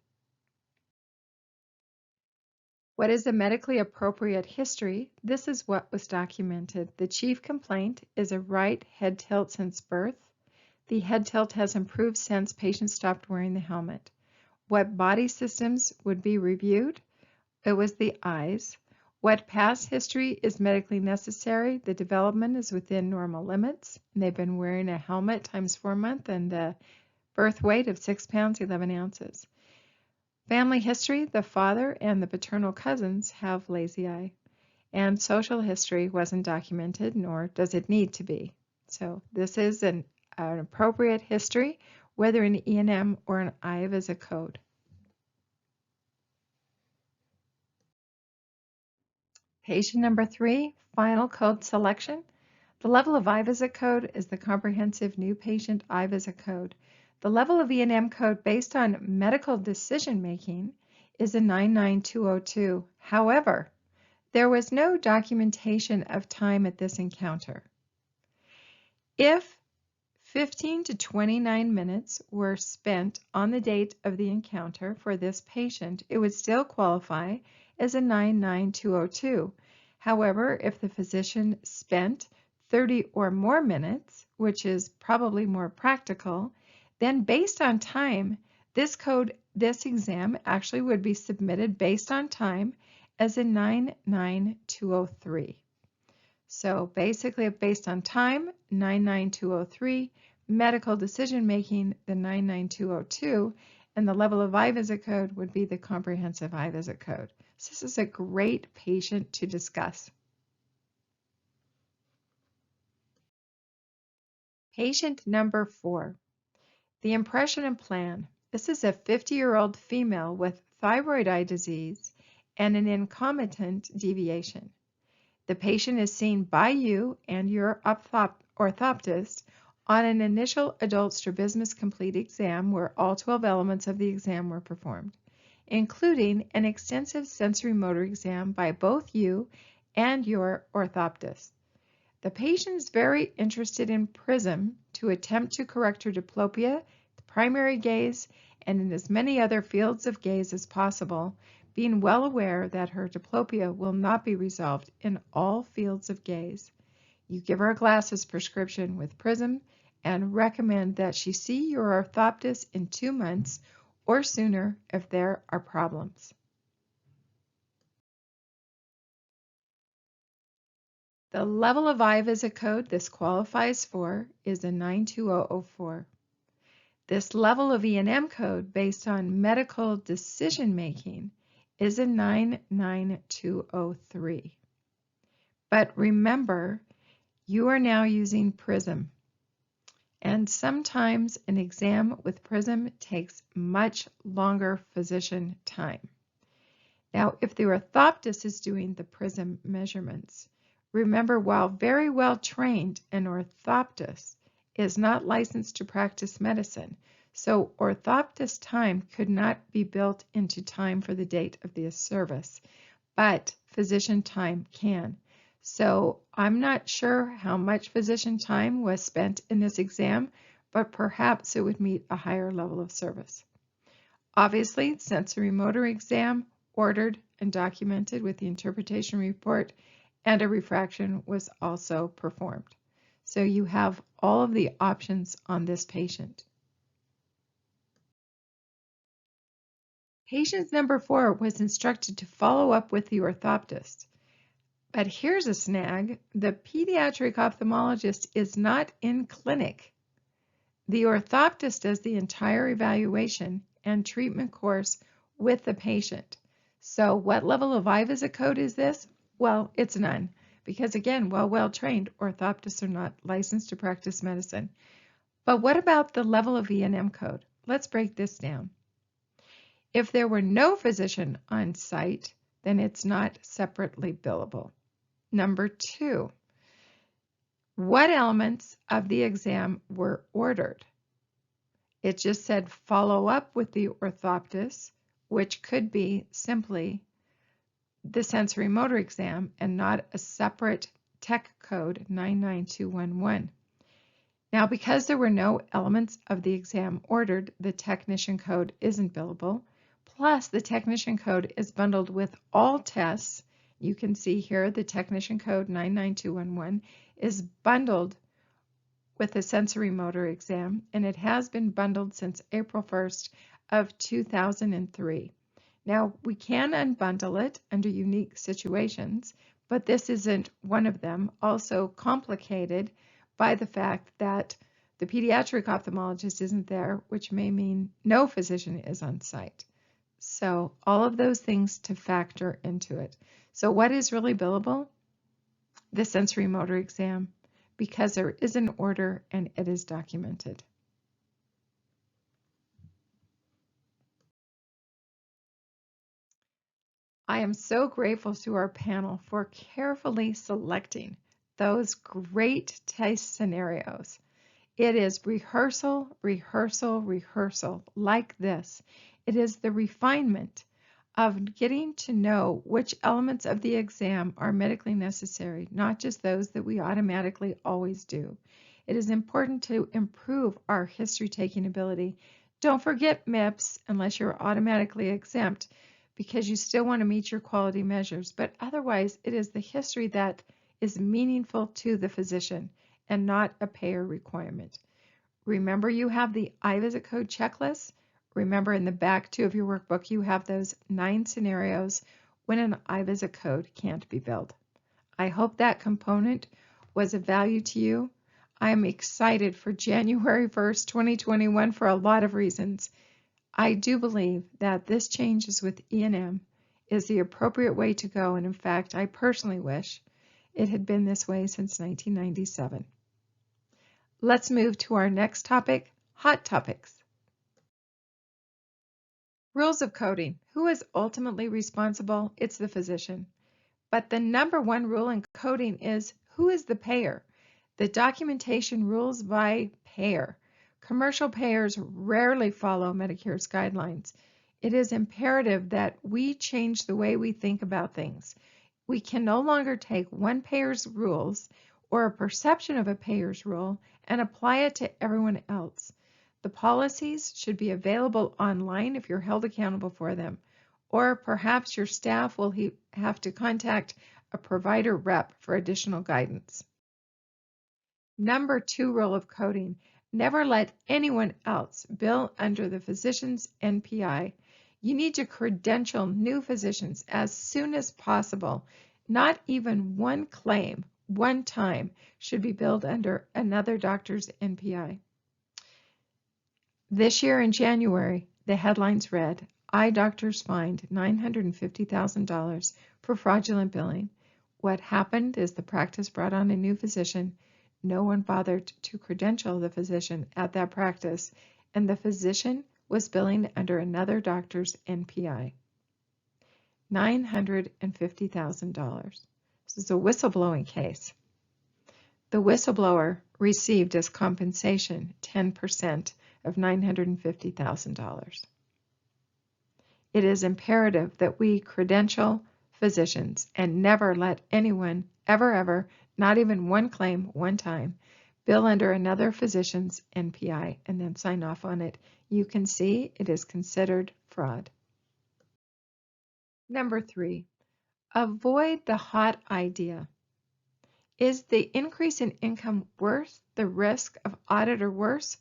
What is a medically appropriate history? This is what was documented. The chief complaint is a right head tilt since birth. The head tilt has improved since patient stopped wearing the helmet. What body systems would be reviewed? It was the eyes. What past history is medically necessary? The development is within normal limits. They've been wearing a helmet times 4 months and a birth weight of 6 pounds, 11 ounces. Family history, the father and the paternal cousins have lazy eye. And social history wasn't documented, nor does it need to be. So this is an appropriate history, whether an E&M or an eye visit code. Patient number 3, final code selection. The level of eye visit code is the comprehensive new patient eye visit code. The level of E&M code based on medical decision making is a 99202. However, there was no documentation of time at this encounter. If 15 to 29 minutes were spent on the date of the encounter for this patient, it would still qualify as a 99202. However, if the physician spent 30 or more minutes, which is probably more practical, then based on time, this exam actually would be submitted based on time as a 99203. So basically, based on time, 99203, medical decision making, the 99202, and the level of eye visit code would be the comprehensive eye visit code. So this is a great patient to discuss. Patient number 4, the impression and plan. This is a 50-year-old female with thyroid eye disease and an concomitant deviation. The patient is seen by you and your orthoptist on an initial adult strabismus complete exam where all 12 elements of the exam were performed, including an extensive sensory motor exam by both you and your orthoptist. The patient is very interested in PRISM to attempt to correct her diplopia, the primary gaze, and in as many other fields of gaze as possible, being well aware that her diplopia will not be resolved in all fields of gaze. You give her a glasses prescription with PRISM and recommend that she see your orthoptist in 2 months or sooner if there are problems. The level of eye visit code this qualifies for is a 92004. This level of E&M code based on medical decision making is a 99203. But remember, you are now using PRISM, and sometimes an exam with PRISM takes much longer physician time. Now, if the orthoptist is doing the prism measurements, remember, while very well trained, an orthoptist is not licensed to practice medicine, so orthoptist time could not be built into time for the date of the service, but physician time can. So I'm not sure how much physician time was spent in this exam, but perhaps it would meet a higher level of service. Obviously, sensory motor exam ordered and documented with the interpretation report, and a refraction was also performed. So you have all of the options on this patient. Patient number 4 was instructed to follow up with the orthoptist. But here's a snag. The pediatric ophthalmologist is not in clinic. The orthoptist does the entire evaluation and treatment course with the patient. So what level of IVISA code is this? Well, it's none, because again, while well-trained, orthoptists are not licensed to practice medicine. But what about the level of E&M code? Let's break this down. If there were no physician on site, then it's not separately billable. Number 2, what elements of the exam were ordered? It just said follow up with the orthoptist, which could be simply the sensory motor exam and not a separate tech code 99211. Now, because there were no elements of the exam ordered, the technician code isn't billable. Plus, the technician code is bundled with all tests. You can see here the technician code 99211 is bundled with the sensory motor exam, and it has been bundled since April 1st of 2003. Now, we can unbundle it under unique situations, but this isn't one of them, also complicated by the fact that the pediatric ophthalmologist isn't there, which may mean no physician is on site. So all of those things to factor into it. So what is really billable? The sensory motor exam, because there is an order and it is documented. I am so grateful to our panel for carefully selecting those great test scenarios. It is rehearsal, rehearsal, rehearsal like this. It is the refinement of getting to know which elements of the exam are medically necessary, not just those that we automatically always do. It is important to improve our history-taking ability. Don't forget MIPS unless you're automatically exempt, because you still want to meet your quality measures, but otherwise it is the history that is meaningful to the physician and not a payer requirement. Remember, you have the IVISA code checklist. Remember, in the back 2 of your workbook, you have those 9 scenarios when an IVISA code can't be billed. I hope that component was of value to you. I am excited for January 1st, 2021 for a lot of reasons. I do believe that this changes with E&M is the appropriate way to go, and in fact, I personally wish it had been this way since 1997. Let's move to our next topic, hot topics. Rules of coding. Who is ultimately responsible? It's the physician. But the number 1 rule in coding is who is the payer? The documentation rules by payer. Commercial payers rarely follow Medicare's guidelines. It is imperative that we change the way we think about things. We can no longer take one payer's rules or a perception of a payer's rule and apply it to everyone else. The policies should be available online if you're held accountable for them, or perhaps your staff will have to contact a provider rep for additional guidance. Number 2 rule of coding, never let anyone else bill under the physician's NPI. You need to credential new physicians as soon as possible. Not even one claim, one time, should be billed under another doctor's NPI. This year in January, the headlines read, Eye doctors fined $950,000 for fraudulent billing. What happened is the practice brought on a new physician. No one bothered to credential the physician at that practice, and the physician was billing under another doctor's NPI. $950,000. This is a whistleblowing case. The whistleblower received as compensation 10% of $950,000. It is imperative that we credential physicians and never let anyone ever, not even one claim one time, bill under another physician's NPI and then sign off on it. You can see it is considered fraud. Number 3, avoid the hot idea. Is the increase in income worth the risk of audit or worse?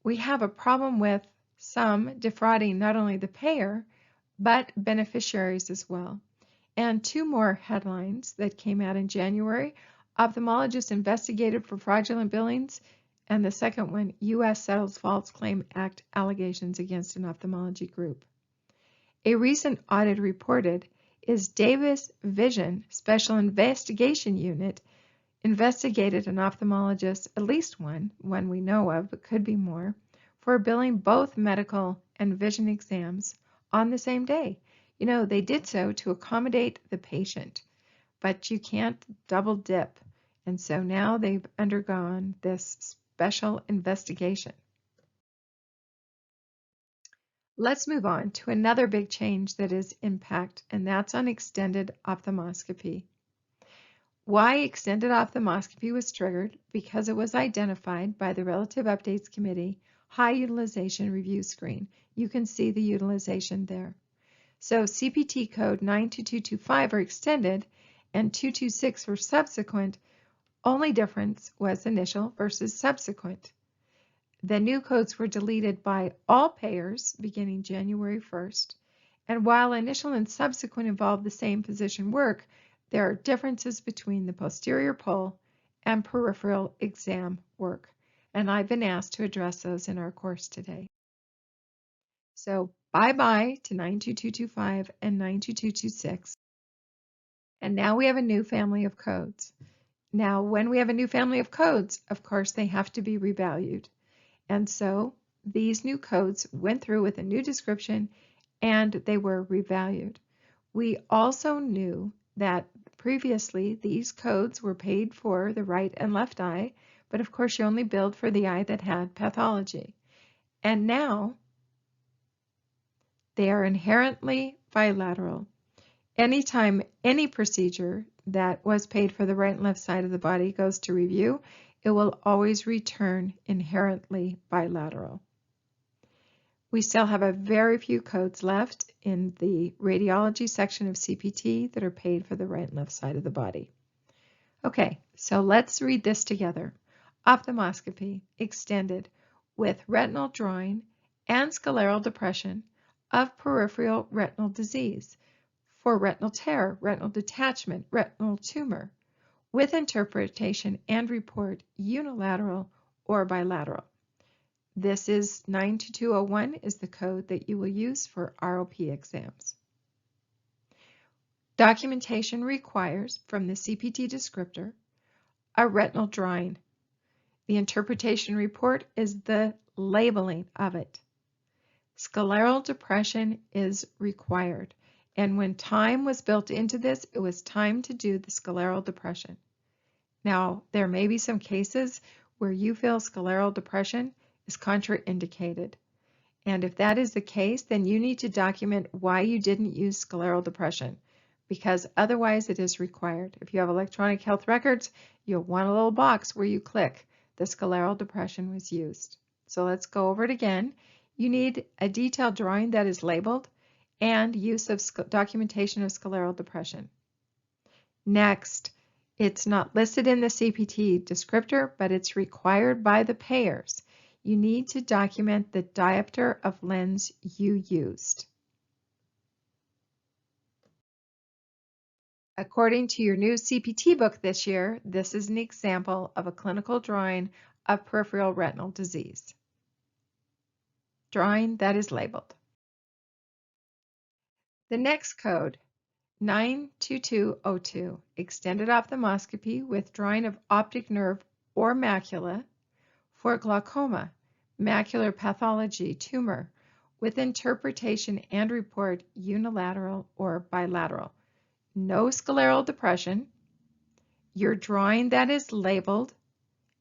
We have a problem with some defrauding not only the payer, but beneficiaries as well. And 2 more headlines that came out in January. Ophthalmologist investigated for fraudulent billings. And the second one, U.S. settles False Claim Act allegations against an ophthalmology group. A recent audit reported is Davis Vision Special Investigation Unit investigated an ophthalmologist, at least one we know of, but could be more, for billing both medical and vision exams on the same day. You know, they did so to accommodate the patient, but you can't double dip. And so now they've undergone this special investigation. Let's move on to another big change that is impact, and that's on extended ophthalmoscopy. Why extended ophthalmoscopy was triggered? Because it was identified by the Relative Updates Committee High Utilization Review Screen. You can see the utilization there. So Cpt Code 92225 are extended and 226 were subsequent. Only difference was initial versus subsequent. The new codes were deleted by all payers beginning January 1st. And while initial and subsequent involve the same physician work, there are differences between the posterior pole and peripheral exam work. And I've been asked to address those in our course today. So bye-bye to 92225 and 92226. And now we have a new family of codes. Now, when we have a new family of codes, of course, they have to be revalued. And so these new codes went through with a new description and they were revalued. We also knew that previously these codes were paid for the right and left eye, but of course you only billed for the eye that had pathology. And now they are inherently bilateral. Anytime any procedure that was paid for the right and left side of the body goes to review, it will always return inherently bilateral. We still have a very few codes left in the radiology section of CPT that are paid for the right and left side of the body. Okay, so let's read this together. Ophthalmoscopy extended with retinal drawing and scleral depression of peripheral retinal disease for retinal tear, retinal detachment, retinal tumor, with interpretation and report unilateral or bilateral. This is 92201 is the code that you will use for ROP exams. Documentation requires from the CPT descriptor a retinal drawing. The interpretation report is the labeling of it. Scleral depression is required. And when time was built into this, it was time to do the scleral depression. Now, there may be some cases where you feel scleral depression is contraindicated. And if that is the case, then you need to document why you didn't use scleral depression, because otherwise it is required. If you have electronic health records, you'll want a little box where you click the scleral depression was used. So let's go over it again. You need a detailed drawing that is labeled and use of documentation of scleral depression. Next, it's not listed in the CPT descriptor, but it's required by the payers. You need to document the diopter of lens you used. According to your new CPT book this year, this is an example of a clinical drawing of peripheral retinal disease. Drawing that is labeled. The next code, 92202, extended ophthalmoscopy with drawing of optic nerve or macula for glaucoma, macular pathology, tumor, with interpretation and report unilateral or bilateral. No scleral depression, your drawing that is labeled,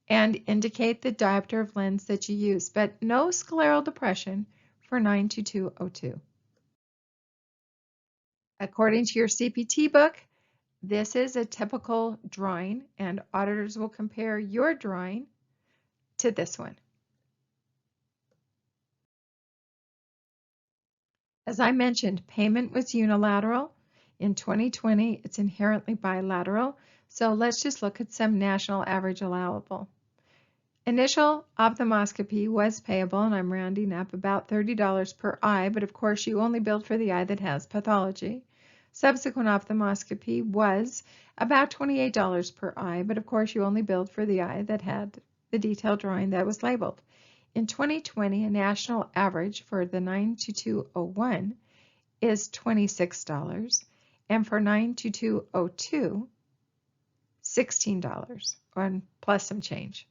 and indicate the diopter of lens that you use, but no scleral depression for 92202. According to your CPT book, this is a typical drawing, and auditors will compare your drawing to this one. As I mentioned, payment was unilateral. In 2020, it's inherently bilateral. So let's just look at some national average allowable. Initial ophthalmoscopy was payable, and I'm rounding up, about $30 per eye, but of course you only billed for the eye that has pathology. Subsequent ophthalmoscopy was about $28 per eye, but of course you only billed for the eye that had the detailed drawing that was labeled. In 2020, a national average for the 92201 is $26, and for 92202, $16, plus some change.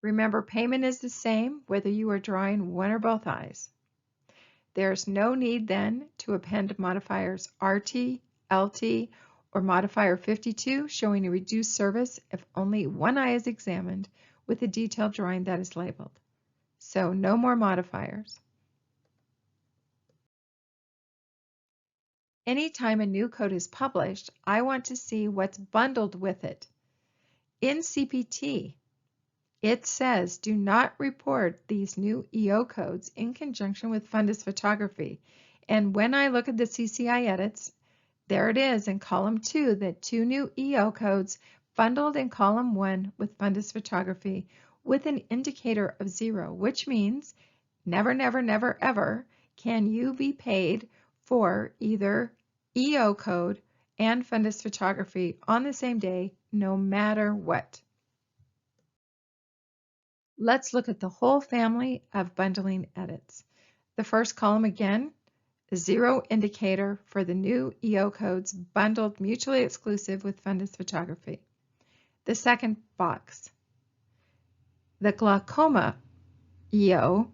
Remember, payment is the same whether you are drawing one or both eyes. There's no need then to append modifiers RT, LT, or modifier 52 showing a reduced service if only one eye is examined with a detailed drawing that is labeled. So no more modifiers. Anytime a new code is published, I want to see what's bundled with it. In CPT, it says do not report these new EO codes in conjunction with fundus photography. And when I look at the CCI edits, there it is in column 2, the 2 new EO codes bundled in column 1 with fundus photography with an indicator of 0, which means never, never, never, ever can you be paid for either EO code and fundus photography on the same day, no matter what. Let's look at the whole family of bundling edits. The first column again, 0 indicator for the new EO codes bundled mutually exclusive with fundus photography. The second box, the glaucoma EO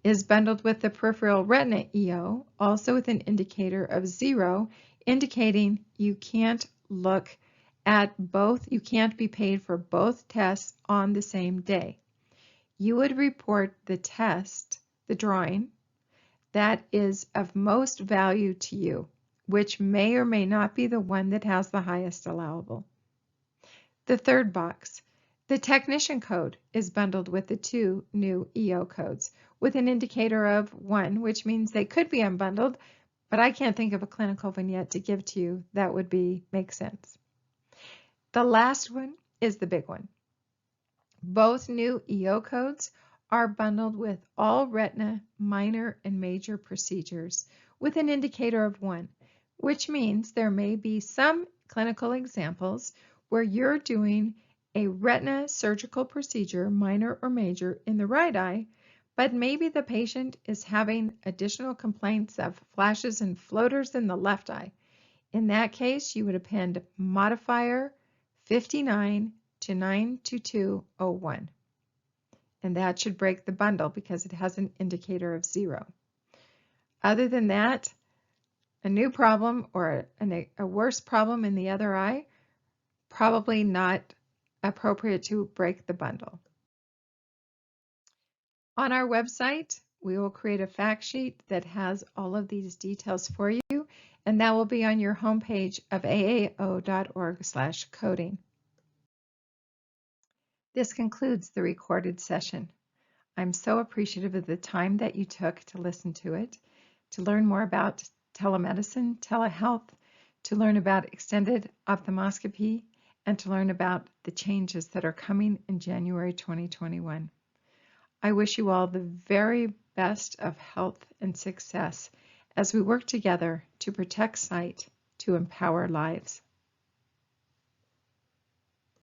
is bundled with the peripheral retina EO, also with an indicator of 0, indicating you can't look at both, you can't be paid for both tests on the same day. You would report the test, the drawing, that is of most value to you, which may or may not be the one that has the highest allowable. The third box, the technician code is bundled with the 2 new EO codes with an indicator of 1, which means they could be unbundled, but I can't think of a clinical vignette to give to you that would make sense. The last one is the big one. Both new EO codes are bundled with all retina minor and major procedures with an indicator of 1, which means there may be some clinical examples where you're doing a retina surgical procedure, minor or major, in the right eye, but maybe the patient is having additional complaints of flashes and floaters in the left eye. In that case, you would append modifier 59 to 92201. And that should break the bundle because it has an indicator of 0. Other than that, a new problem or a worse problem in the other eye, probably not appropriate to break the bundle. On our website, we will create a fact sheet that has all of these details for you, and that will be on your homepage of aao.org/coding. This concludes the recorded session. I'm so appreciative of the time that you took to listen to it, to learn more about telemedicine, telehealth, to learn about extended ophthalmoscopy, and to learn about the changes that are coming in January 2021. I wish you all the very best of health and success as we work together to protect sight, to empower lives.